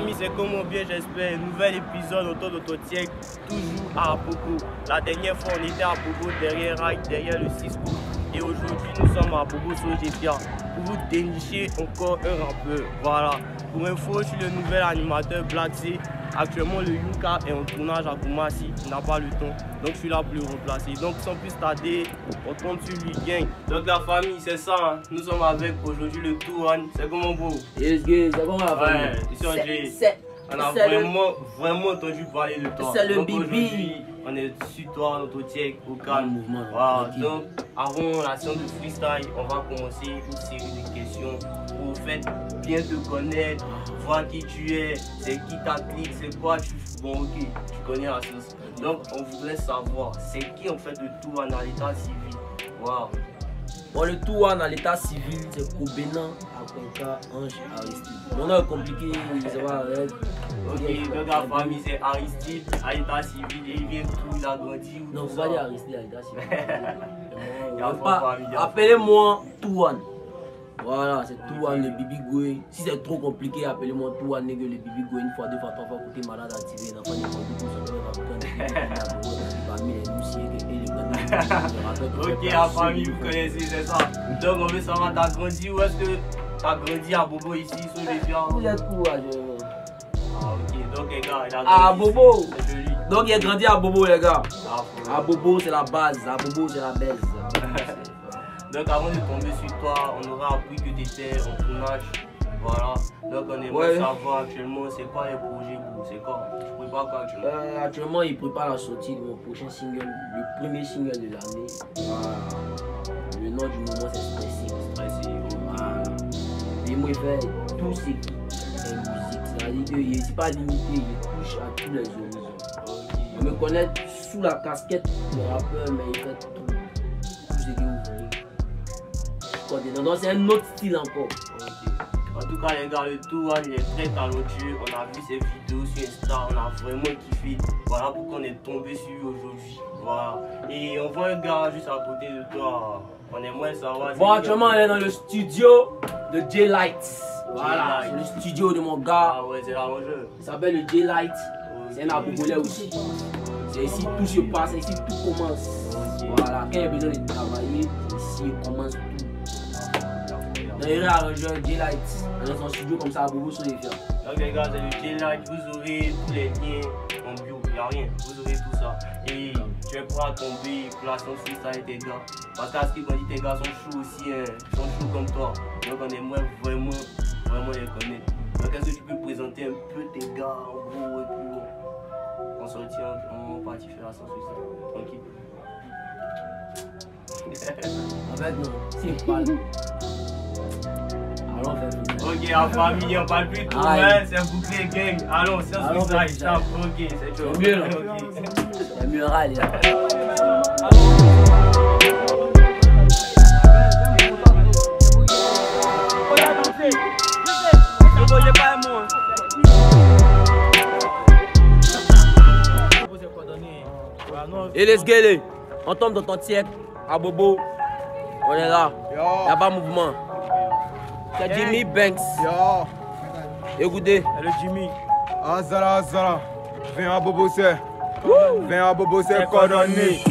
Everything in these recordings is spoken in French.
famille, c'est comment bien j'espère. Nouvel épisode autour d'Auto-Tiek, toujours à Abobo. La dernière fois, on était à Abobo derrière Rail, derrière le Cisco. Et aujourd'hui, nous sommes à Abobo Sojefia pour vous dénicher encore un rappeur. Voilà. Pour info, je suis le nouvel animateur Black C. Actuellement, le Yuka est en tournage à Koumassi. Il n'a pas le temps. Donc, je suis là pour le remplacer. Donc, sans plus tarder, on compte sur lui, gang. Donc, la famille, c'est ça. Hein. Nous sommes avec aujourd'hui le Touan. C'est comment, bro? Yes, c'est comment la famille? Ouais, ici, on a vraiment entendu parler de toi. C'est le bibi. On est sur toi, Auto-Tiek, au calme. Voilà. Donc, avant la séance de freestyle, on va commencer une série de questions pour bien te connaître, voir qui tu es, c'est qui ta clique, c'est quoi tu... Bon, ok, tu connais la sauce. Donc, on voudrait savoir, c'est qui en fait le Touan à l'état civil? Waouh. Bon, le Touan à l'état civil, c'est Kobena, Akonka, Ange, Aristide. Mon nom est compliqué, ça va avec. Ok, donc la famille c'est Aristide à l'état civil et il vient tout, il a grandi. Non, vous allez Aristide à l'état civil. Appelez-moi Appelez-moi Touan. Voilà, c'est Touan le Bibi Goué. Si c'est trop compliqué, appelez-moi Touan le Bibi Goué. Une fois, deux fois, trois fois, côté malade activé. Ok, la famille, vous connaissez, c'est ça. Donc, on veut savoir, t'as grandi où est-ce que t'as grandi à Bobo ici, sur les fiers? Vous êtes où, Ah, ok, donc les gars, il a grandi à Bobo. C'est joli. Donc, il a grandi à Bobo, les gars. Ah, à Bobo, c'est la base. À Bobo, c'est la baise. Donc, avant de tomber sur toi, on aura appris que tu étais en tournage. Voilà. Donc, on aimerait savoir actuellement, c'est quoi les projets, c'est quoi? Tu prépares quoi actuellement? Actuellement, il prépare la sortie de mon prochain single, le premier single de l'année. Le nom du moment, c'est Stressé. Voilà. Et moi, il fait tout ce qui est musique. C'est-à-dire qu'il n'est pas limité, il touche à tous les horizons. On me connaît sous la casquette de rappeur, mais il fait tout ce que vous voulez. Donc, c'est un autre style encore. En tout cas, les gars, le Touan, il est très talentueux. On a vu ses vidéos sur Insta, on a vraiment kiffé. Voilà pourquoi on est tombé sur lui aujourd'hui. Voilà. Et on voit un gars juste à côté de toi. On aimerait savoir. Bon, actuellement, elle est dans le studio de J-Light. Voilà, c'est le studio de mon gars. Ah ouais, c'est l'arrangeur. Il s'appelle le J-Light. C'est un Abogolais aussi. C'est ici tout se passe, c'est ici tout commence. Voilà, quand il y a besoin de travailler, ici il commence tout. D'ailleurs, l'arrangeur J-Light, dans son studio comme ça à Bobo Sojefia. Donc les gars, c'est le J-Light, vous aurez tous les liens en bio, il n'y a rien, vous aurez tout ça. Et tu es prêt à tomber pour la sauce freestyle avec tes gars. Parce qu'à ce qui dit, tes gars sont chauds aussi, hein. Ils sont chauds comme toi. Donc on aimerait vraiment les connaître. Donc est-ce que tu peux présenter un peu tes gars en gros et puis on sortir, on partit faire la sauce freestyle, tranquille. En fait, non, c'est pas. Allons faire. Ok, en famille, on parle plus tout, hein, c'est bouclé gang. Allons, c'est un freestyle, ok, c'est chaud. C'est mieux là. C'est mieux râle là. Et les gars, on tombe dans ton Tiek, à Bobo. On est là. Il n'y a pas de mouvement. C'est Jimmy Banks. Écoutez. Le Jimmy. Azara. Viens à Bobo, c'est. Viens à Bobo, c'est coordonné.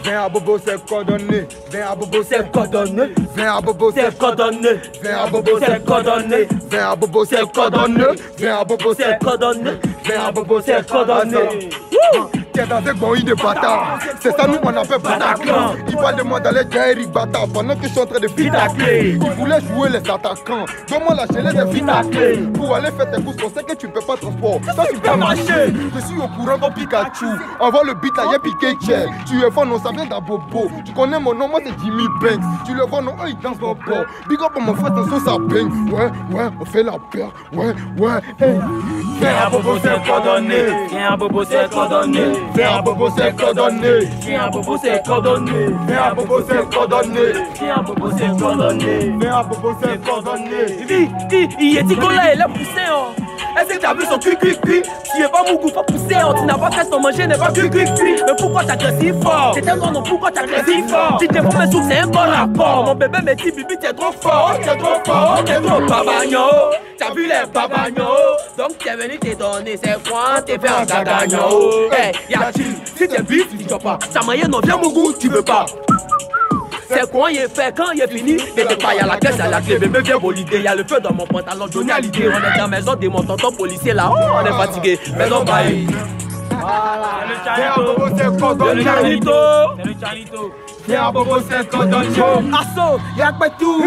Viens à Bobo, c'est coordonné. Viens à Bobo, c'est coordonné. Viens à Bobo, c'est coordonné. Viens à Bobo, c'est coordonné. Viens à Bobo, c'est coordonné. Viens à Bobo, c'est coordonné. Viens à Bobo, c'est coordonné. T'es dans des bons de bâtard. C'est ça nous on appelle Bataclan. Il va demander à les gars Eric Bata pendant que je suis en train de pitacler. Il voulait jouer les attaquants. Donne-moi la gelée des pitacler. Pour aller faire tes courses, on sait que tu peux pas transport. Ça tu peux marcher. Je suis au courant comme Pikachu. Envoie le beat à Piqué. Tu es fort, non, ça vient d'un bobo. Tu connais mon nom, moi c'est Jimmy Banks. Tu le vois, non, il danse mon port. Big up pour mon frère, attention ça baigne. Ouais, on fait la peur. Ouais, hey. Viens à Bobo, c'est coordonné. Viens à Bobo, c'est coordonné. Viens à Bobo, c'est coordonné. Viens à Bobo, c'est coordonné. Viens à Bobo, c'est coordonné. Viens à Bobo, c'est coordonné. Viens à Bobo, c'est coordonné. Il est dit qu'on là, il est poussé. Est-ce que tu as vu son cul? Tu es pas Mougou, faut pousser. Tu n'as pas fait ton manger, n'est pas cul. Mais pourquoi t'as si fort? C'est tellement non, pourquoi t'as si fort? Tu t'es pas sous, c'est un bon rapport. Mon bébé me dit, Bibi, t'es trop fort. T'es trop babagno. T'as vu les babagno? Donc t'es venu te donner, c'est quoi? T'es fait un gagagno. Hey, y'a-t-il? Si t'es vif, tu dis pas. Ça m'a non, viens Mougou, tu veux pas. C'est quoi il est fait quand il est fini? T'étais pas, y'a la caisse à la clé, bébé viens valider. Y'a le feu dans mon pantalon, Johnny à l'idée. On est dans la maison de mon tonton policier là, on est fatigué. Maison baille. Viens Bobo c'est cordonné. C'est le Charlito. Viens Bobo c'est cordonné. Asso, y'a pas tout.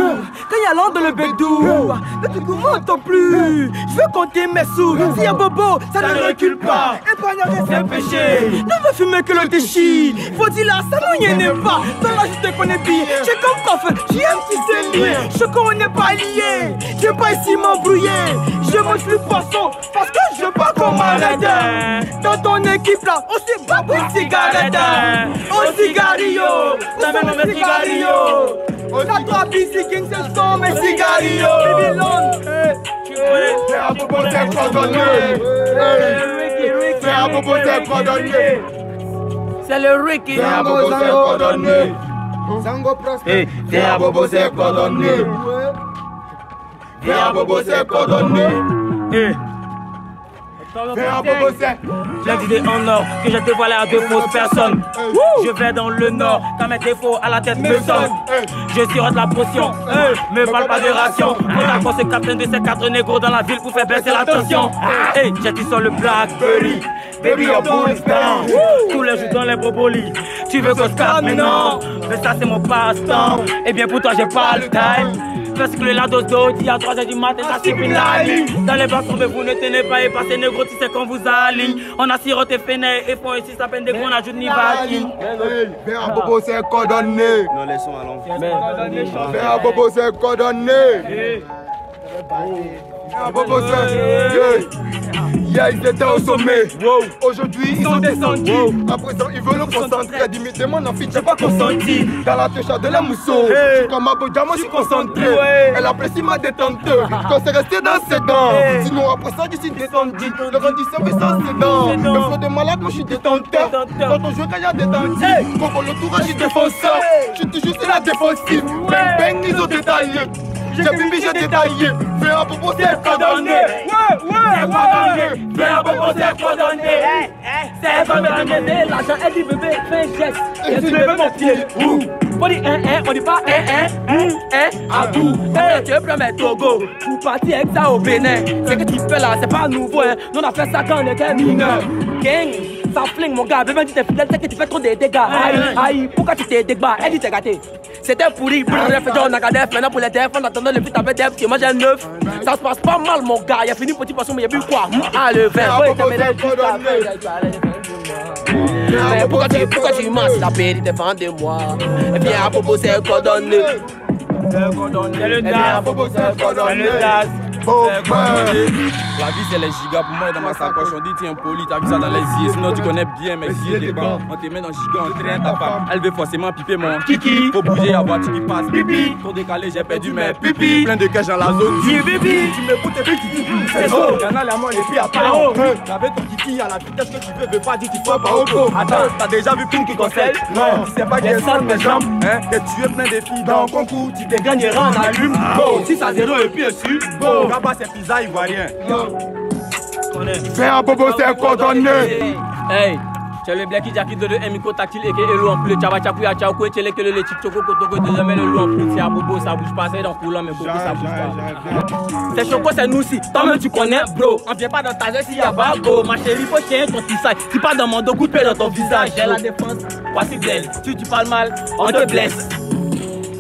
Quand y'a l'ordre le bédou, ne te commente plus. Je veux compter mes sous. Si y'a Bobo, ça ne recule pas. Épargner c'est un péché. Ne veux fumer que le déchire. Faut dire là, ça ne m'y n'est pas. Dans là, je te connais bien. J'ai comme coffre, j'ai un petit délire. Je connais pas lié. J'aime pas ici m'embrouiller. Je mange plus poisson parce que je pas comme arrêter. Dans ton équipe là, on se bat pour une cigarette. Au cigarillo. Mes cigarillos. La trois busy king c'est son mes cigarillos. Baby Lone. Viens Bobo c'est cordonné. Viens Bobo c'est cordonné. C'est le Ricky. Viens Bobo c'est cordonné. Zango Prosper. Viens Bobo c'est cordonné. Viens Bobo c'est cordonné. Viens Bobo c'est. J'ai dit en or que j'ai dévoilé à 2 fausses personnes. Je vais dans le nord, quand mes défauts à la tête me sonnent. Je sirote la potion, me parle pas de ration. On a pensé capitaine de ces 4 négros dans la ville pour faire baisser la tension. J'ai dit sur le Blackberry, baby your bull down. Tous les jours dans les bobolis, tu veux qu'on se calme maintenant. Mais ça c'est mon passe-temps, et bien pour toi j'ai pas le time. Parce que le lado d'Audi à 3h du matin, ça suffit la ligne. Dans les bas mais vous ne tenez pas et passez négro, tu sais qu'on vous aligne. On a siroté Fénère et font ici, ça peine des gros, on ajoute ni vaguine. Viens Bobo c'est cordonné. Non, laissons allons. Viens Bobo c'est cordonné. Viens Bobo c'est. Hier ils étaient au sommet. Aujourd'hui ils sont descendus. À présent ils veulent nous concentrer. Dis-moi mon enfant, j'ai pas consenti. Dans la touche de la mousseau. Je suis comme Abodja, moi je suis concentré. Elle apprécie ma détente. Quand c'est resté dans ses dents. Sinon après ça je suis descendu. Le rendisseur veut sans ses dents. Le flot de malade, moi je suis détenteur. Quand on joue quand il y a des dents. Quand on le tour, je suis défenseur. Je suis toujours sur la défensive. Bang bang ils ont détaillé. J'ai pipi, j'ai détaillé. Viens à Bobo, c'est cordonné. Viens à Bobo, c'est cordonné. C'est cordonné. L'argent, elle dit bébé, fais un geste. Et tu veux mon pied. On dit on dit pas à tout. Tu veux prendre mes Togo pour partir avec ça au Bénin. Ce que tu fais là, c'est pas nouveau. Nous on a fait ça quand on était mineur. Gang, ça flingue mon gars. Bébé dit t'es fidèle, c'est que tu fais trop de dégâts. Aïe, pourquoi tu t'es débat? Elle dit t'es gâté. C'était pourri, bref, on a gardé maintenant pour les defs, on attendait le but avec defs qui mange un 9. Ça se passe pas mal mon gars, il a fini petit poisson mais il y a bu quoi? Ah le verre, mais pourquoi tu manges la péri, défends-moi. Et bien à Bobo c'est cordonné. C'est le DAS, c'est le DAS. La vie c'est les gigas pour moi dans ma sacoche. On dit tiens poli, t'as vu ça dans les yeux. Sinon tu connais bien mes yeux des gants. On te met dans giga, on traîne ta femme. Elle veut forcément piper mon kiki. Faut bouger la voiture qui passe pipi. Trop décalé, j'ai perdu mes pipi. Plein de cash dans la zone. Pipi, tu me poutes et puis tu dis c'est chaud. Canal à moi les filles à Paro. T'avais ton kiki à la vitesse que tu veux pas dire tu faut pas au pot. Attends, t'as déjà vu Pink qui conseille? Non, tu sais pas qu'elle sale mes jambes. Que tu es plein de filles dans le concours. Tu te gagneras en allume. Go, 6 à 0 et puis dessus. Go. Là-bas c'est pizza ivoirien. Viens à Bobo c'est cordonné. Hey, c'est le black qui a quitté le micro tactile et le loup en plus. Tchava tchapouya tchaoukou et tchele que le chic choco kotoko désormais le loup en plus. C'est à Bobo ça bouge pas, c'est dans coulant mais Bobo ça bouge pas. C'est choco c'est nous aussi, toi-même tu connais bro. On vient pas dans ta gueule s'il y a pas go. Ma chérie faut chier ton petit sac. Si pas dans mon dos, coup de pied dans ton visage. J'ai la défense, voici blesse. Si tu parles mal, on te blesse.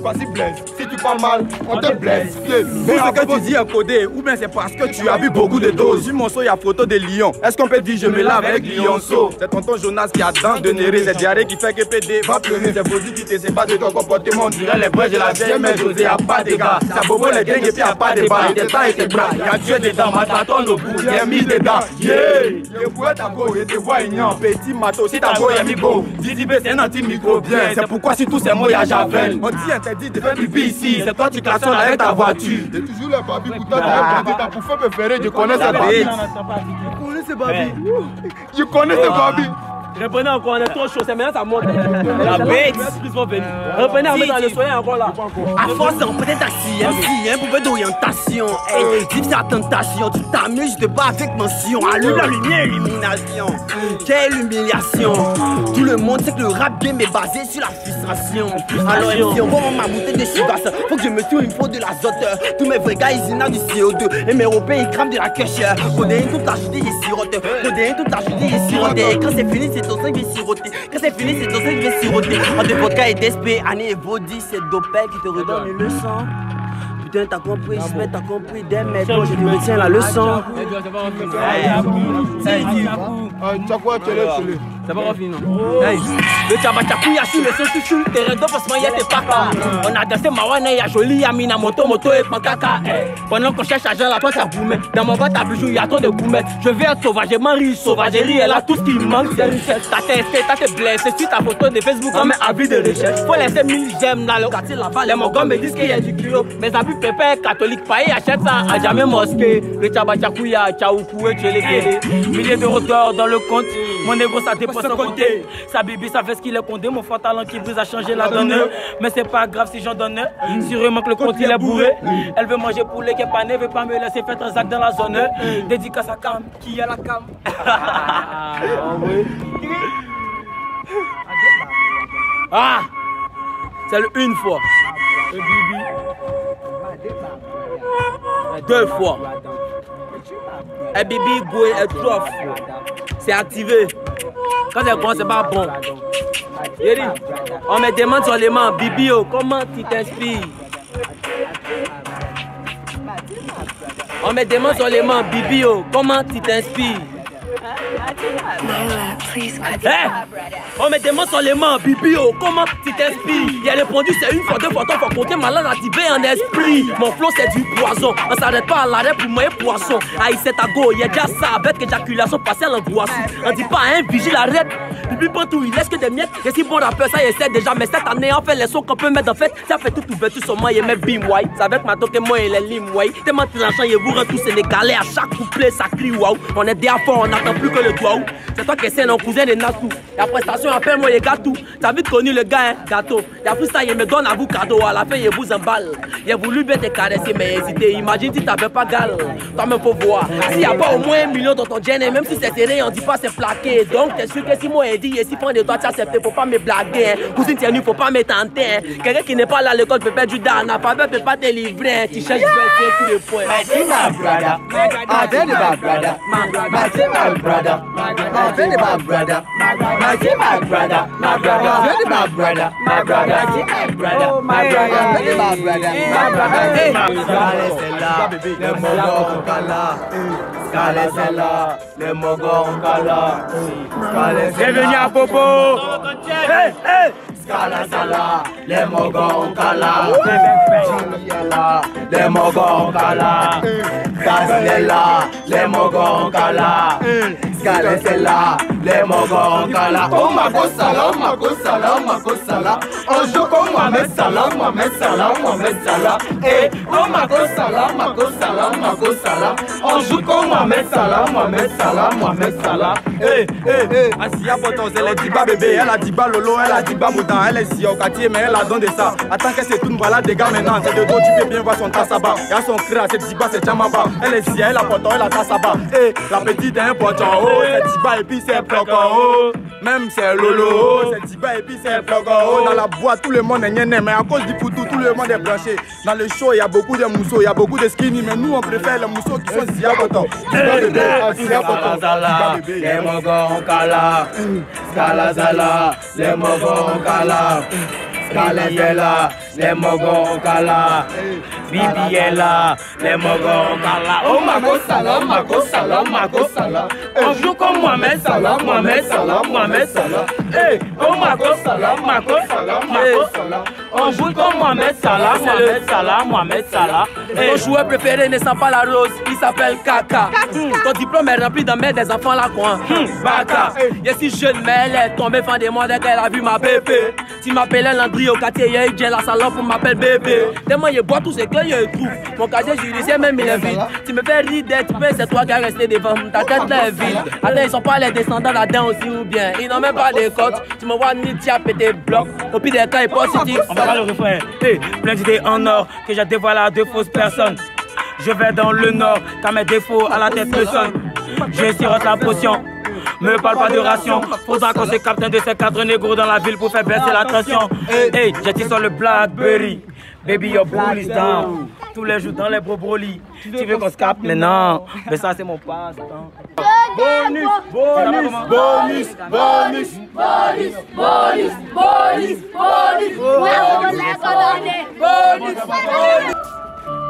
Vas-y blesse, si tu parles mal, on te blesse. Mais ce que tu dis est codé, ou bien c'est parce que tu as bu beaucoup de doses. Sur mon seau, il y a photo de lion. Est-ce qu'on peut dire je me lave avec Lionceau? C'est tonton Jonas qui a dents de néré. C'est diarrhée qui fait que PD va pleurer. C'est Bosi qui te sépare de ton comportement. On dirait les vrais de la vieille mais José a pas de gars. Ça bobo les gangs et puis a pas de bas. Il est et tes bras. Il a tué dedans, ma tâton au bout. Il a mis dedans. Yeah! Le bouet ta go, et te voit ignorant. Petit matos, si ta go est mi go. Didi B c'est un anti-microbien. C'est pourquoi si tous ces mots y'a Javel. On dit interdit de faire pipi ici. ici, c'est toi tu klaxonnes avec ta voiture. T'es toujours la Babi, pourtant ta bouffée préférée, je connais ces Babi. Je connais ces Babi. Je connais ces Babi. Reprenez encore, on est trop chaud, c'est maintenant ça monte. La bête. Reprenez, on met dans le soleil encore là. À force d'emprunter taxi, un pouvait d'orientation. Hey, dis c'est la tentation, tu t'amuses, je te bats avec mention. Allume la lumière, illumination. Quelle humiliation. Tout le monde sait que le rap game est basé sur la frustration. Alors MC, on va ma bouteille de chivas. Faut que je me tourne, il me faut de l'azote. Tous mes vrais gars, ils inhalent du CO2. Et mes Européens, ils crament de la cash. Codéine toute la journée, ils sirotent. Codéine toute la journée, ils sirotent. Et quand c'est fini, c'est ton sang qui va siroter. Quand c'est fini, c'est ton sang qui va siroter. En deux vodka et d'SP, Annie et Body, c'est Dopel qui te redonne une leçon. Putain, t'as compris, j'espère t'as compris. Dès maintenant, je te retiens la leçon. Tu as quoi, tu es C'est pas fini, non? Hey, le Tchabachakou, y'a su le son sur le terrain d'eau parce qu'il y a des papas. On a dansé Mawana, y'a joli, y'a mina moto et pankaka. Pendant qu'on cherche argent, la toi t'as boumé. Dans mon boîte à bijoux, y'a trop de goumettes. Je vais être sauvagement riche, sauvagerie, elle a tout ce qui manque, c'est richesse. T'as testé, t'as te blessé, sur ta photo de Facebook, comme un avis de recherche. Faut laisser 1000 j'aime dans le quartier là-bas. Les Mongos me disent qu'il y a du kilo. Mes amis pépères catholiques, païens achètent ça à jamais mosquée. Le Tchabachakou, y'a Tchaoukoué, Tchélégué. Milliers d'euros d'or dans le compte. Mon égo, ça dépend sans compter. Sa bibi, ça fait ce qu'il est condé. Mon fort talent qui brise a changé la donne. Mais c'est pas grave si j'en donne. Sûrement que le compte il est bourré. Elle veut manger poulet qui est pané, veut pas me laisser faire transac dans la zone. Dédicace à Cam, qui a la Cam. Ah, c'est le une fois. Deux fois. Et Bibi Goué est trois fois. C'est activé. Quand c'est bon, c'est pas bon. On me demande seulement, Bibi, comment tu t'inspires? On me demande seulement, Bibi, comment tu t'inspires? Hey, on me demande seulement, Bibi, comment tu t'inspires? Il a répondu, c'est une fois, deux fois, trois fois, compter malade activé en esprit. Mon flow, c'est du poison. On s'arrête pas à l'arrêt pour manger poisson. Aïe, c'est à go, il y a déjà ça avec éjaculation partielle en angoisse. On dit pas à un vigile, arrête. Bibi Pantou, il laisse que des miettes. Et si bon rappeur, ça y essaie déjà. Mais cette année, on fait les sons qu'on peut mettre en fait. Ça fait tout ouvert, tout sur moi, il met bim, ouais. C'est avec ma toque, moi, il est lim, ouais. Tellement tranchant, il vous rend tout sénégalais. À chaque couplet, ça crie, waouh. On est déjà fort, on n'attend plus que le doigt. C'est toi qui essaie, non, cousin de Nassou. La prestation, appelle-moi, il gâteau. T'as vite connu le gars, hein, gâteau. Y'a plus ça, il me donne à vous cadeau. À la fin, il vous emballe. Il a voulu bien te caresser, mais hésité. Imagine si t'avais pas gal. Toi-même, faut voir. S'il y a pas au moins 1 million dans ton gène, même si c'est serré, on dit pas c'est plaqué. Donc, t'es sûr que si moi, il dit, et si prend de toi, tu acceptes, faut pas me blaguer. Hein. Cousine, tiens, faut pas me tenter. Hein. Quelqu'un qui n'est pas là à l'école peut perdre du dard. N'a pas peut pas te livrer. Hein. Tu cherches tous les points. My brother, my brother, my brother, my brother, my brother, my brother, my brother, my brother, my brother, my brother, my brother, my brother. Les Mogos en cala, C'est venu à Bobo. Scala Sala, les Mogos en cala, les Mogos en cala, Caslela, les Mogos en cala, Scala, les Mogos en cala. Oh ma gossala, ma gossala, ma gossala. On joue comme Mohamed Salah, Mohamed Salah, Mohamed Salah. Eh, oh ma gossala, ma gossala, ma gossala. On joue comme Mohamed Salah, Mohamed Salah, Mohamed Salah. Eh, Asia Poton, elle a dit bas bébé, elle a dit bas Lolo, elle a dit bas Moutan, elle est si au quartier, mais elle a donné ça. Attends que c'est tout, voilà des gars maintenant. C'est de dos, tu peux bien voir son tassaba. Y'a son cra, c'est Diba, c'est Chamaba. Elle est si, elle a Poton, elle a tassaba. Eh, la petite est un poton, oh, c'est Diba et puis c'est Ploco, oh. Même c'est Lolo, c'est Diba et puis c'est Ploco, oh. Dans la boîte, tout le monde est gêné, mais à cause du foutu, tout le monde est branché. Dans le show, il y a beaucoup de mousseaux, il y a beaucoup de skinny, mais nous on préfère les mousseaux qui sont si à Poton. Diba bébé, Asia Poton, Diba bébé. Les Mogos en cala, Scala Zala, les Mogos en cala, Scala Zala, les Mogos en cala, Bibi est là, les Mogos en cala. Oh ma gossala, ma gossala, ma gossala. On joue comme Mohamed Salah, Mohamed Salah, Mohamed Salah. Eh, oh ma gossala, ma gossala, ma gossala. On joue comme Mohamed Salah, Mohamed Salah. Ton joueur préféré ne sent pas la rose, il s'appelle Kaka. Ton diplôme est rempli de merde des enfants là quoi. Baka. Je suis jeune mais elle est tombée fan de moi dès qu'elle a vu ma bébé. Tu m'appelais Landry au quartier, il y a la salope pour m'appeler bébé. Tellement il boit tous ses clés, il trouve. Mon casier judiciaire même il est vide. Tu me fais rire d'être peu, c'est toi qui as resté devant. Ta tête là est vide. Attends, ils sont pas les descendants là-dedans aussi ou bien. Ils n'ont même pas de côtes. Tu me vois ni tiens pété bloc. Au pire des cas, il est positif. On va pas le refrain. Hey, plein d'idées en or que j'ai dévoilé à deux fausses personnes. Je vais dans le nord, car mes défauts à la tête me sonnent. Je sirote la potion. Me parle pas de ration. Faudra qu'on se capte un de ces 4 négros dans la ville pour faire baisser la tension. Hey, j'ai sur le Blackberry. Baby, your bull is down. Tous les jours dans les brolis. Tu veux qu'on se capte maintenant? Mais ça, c'est mon passe-temps. Bonus, bonus, bonus, bonus, bonus, bonus, bonus, bonus, bonus.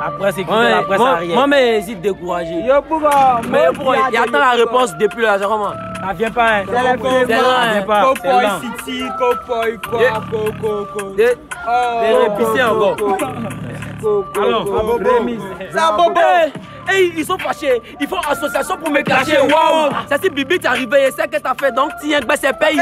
Après, c'est qui la presse arrière. Moi, mais hésite découragé. Mais pourquoi il attend la réponse depuis là, c'est comment? Ça vient pas, hein. C'est lent, Cowboy City, Cowboy Coco. C'est répissé encore. Alors, Rémi. Ça bobo. Hey, ils sont fâchés. Ils font association pour me cacher. Waouh! Ça si Bibi t'es arrivé, c'est que t'as fait donc tiens, ben c'est payé.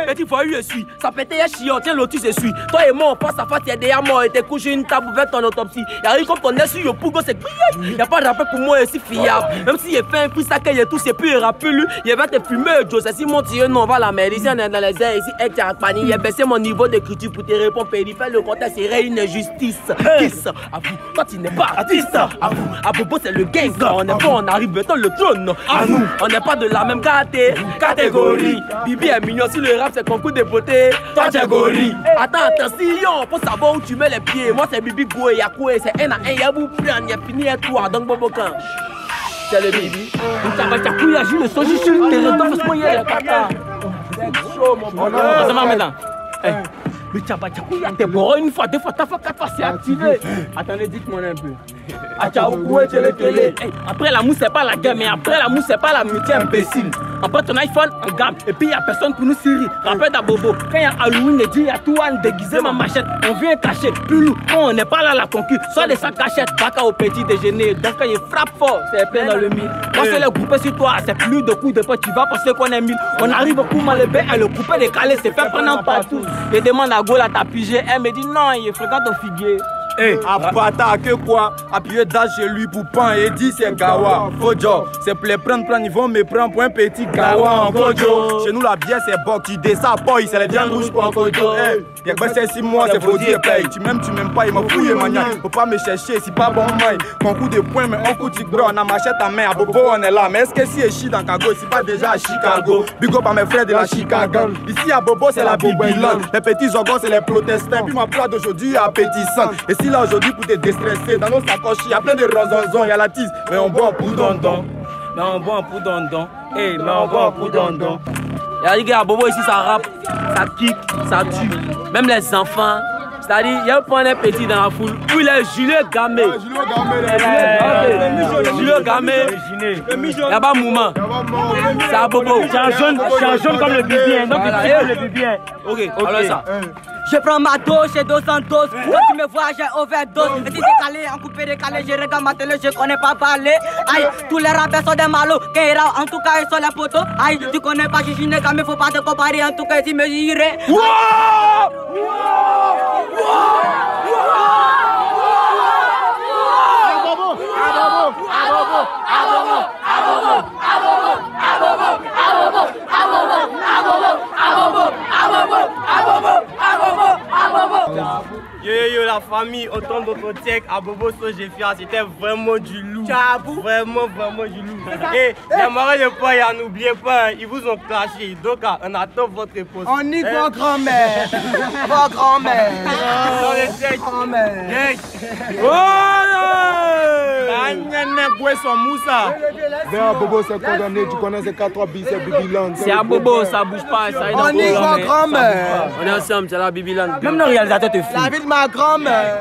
Petit fois, je suis. Ça pétait, y'a chiant. Tiens, l'autre, tu suis. Toi et moi, on passe à face, t'es déjà mort. Et t'es couché une table avec ton autopsie. Y'a comme ton nez sur le pougo, c'est grillé. Y'a pas de rappel pour moi, c'est fiable. Même si il fait un prix, ça qu'il y a tout, c'est plus rappelé. Il va te fumer, Joe. C'est si mon Dieu, non, on va la merde. Ici, on est dans les airs. Ici, elle t'a panique. Il a baissé mon niveau d'écriture pour te répondre. Il fait le contexte, c'est une injustice. Kiss. À vous, toi, tu n'es pas artiste. À vous, à Bobo, c'est le gang. On est pas, on arrive dans le trône. À nous, on n'est pas de la même catégorie. Bibi est mignon, si le rap c'est concours de beauté. Toi, t'es gorille. Attends, Sillon, faut savoir où tu mets les pieds. Moi, c'est Bibi Goué, Yakoué, c'est un à un. Y'a vous plan, y'a fini à toi. Donc, Bobo, quand c'est le Bibi. Ça va, t'as couillé, j'ai le son, j'ai sur le terrain. Fais-moi, y'a le caca. C'est chaud, mon bon. Ça va maintenant. Le tchabachakou, t'es bon, une fois, deux fois, trois fois, quatre fois, c'est activé. Attendez, dites-moi un peu. Après la mousse, c'est pas la guerre, mais après la mousse, c'est pas la mutuelle imbécile. On prend ton iPhone, on garde, et puis y'a personne pour nous cirer. Rappelle d'Abobo, quand y'a Halloween, il dit y'a tout à déguiser ma machette. On vient cacher, plus lourd, on n'est pas là la concu. Soit les sacs cachettes, baka au petit déjeuner. Donc quand il frappe fort, c'est plein dans le mille. Quand c'est le coupé sur toi, c'est plus de coups de poing, tu vas penser qu'on est 1000. On arrive au coup malébé, et le coupé décalé, c'est fait prendre partout. Je demande à Gola t'as pigé, elle me dit non, il fréquente ton figuier. Hey, Abata, que quoi? Appuyé d'âge chez lui pour pan et dit c'est Gawa. Fojo, c'est pour les prendre, ils vont me prendre pour un petit Gawa en Kojo. Chez nous, la bière c'est bon, tu descends, boy, c'est les viandes rouges pour un Kojo. Hey, y'a que c'est 6 mois, c'est faut dire paye. Tu m'aimes pas, il m'a fouillé mania. Faut pas me chercher, c'est pas bon, maille. Concours de points, mais on coûte gros, on a machette à main. À Bobo, on est là. Mais est-ce que si est dans Cago, c'est pas déjà à Chicago? Big up à mes frères de la Chicago. Ici à Bobo, c'est la Bibilane. Les petits organs, c'est les protestants. Puis ma plat d'aujourd'hui est appétissante. Et si là aujourd'hui pour te déstresser, dans nos sacoches, il y a plein de rozonzons, il y a la tise, mais on boit un pou dondon. Mais on boit un pou dondon. Hey, mais on boit un pou dondon. Y'a les gars, Bobo ici ça rappe, ça kick, ça tue. Même les enfants. C'est-à-dire, il y a un point petit dans la foule où il est Julien Gamé. Julien Gamé. Il n'y a pas mouvement. C'est un Bobo. C'est un jaune comme le bibien. Donc, il tire le bibien. Ok, alors ça. Je prends ma dose, j'ai dos en dose. Quand tu me vois, j'ai overdose. Et si décalé, en coupé décalé, je regarde ma télé, je connais pas parler. Aïe, tous les rappeurs sont des malos. En tout cas, ils sont les potos. Aïe, tu connais pas, je suis né quand même, faut pas te comparer. En tout cas, si me j'irai. Yo, la famille, autant d'autres tièques à Bobo Sojefia, c'était vraiment du loup. Vraiment du loup. Et j'aimerais ne pas, n'oubliez pas, ils vous ont clashé. Donc, on attend votre réponse. On y va, grand-mère. Va, grand-mère. Dans les tièques. Grand-mère. Viens à Bobo, c'est condamné. Tu connais ces 4-3 biceps Bibiland. C'est à Bobo, ça bouge pas. On y va, grand-mère. On est ensemble, c'est la Bibiland. Même le réalisateur te filme. La vie de ma grand-mère.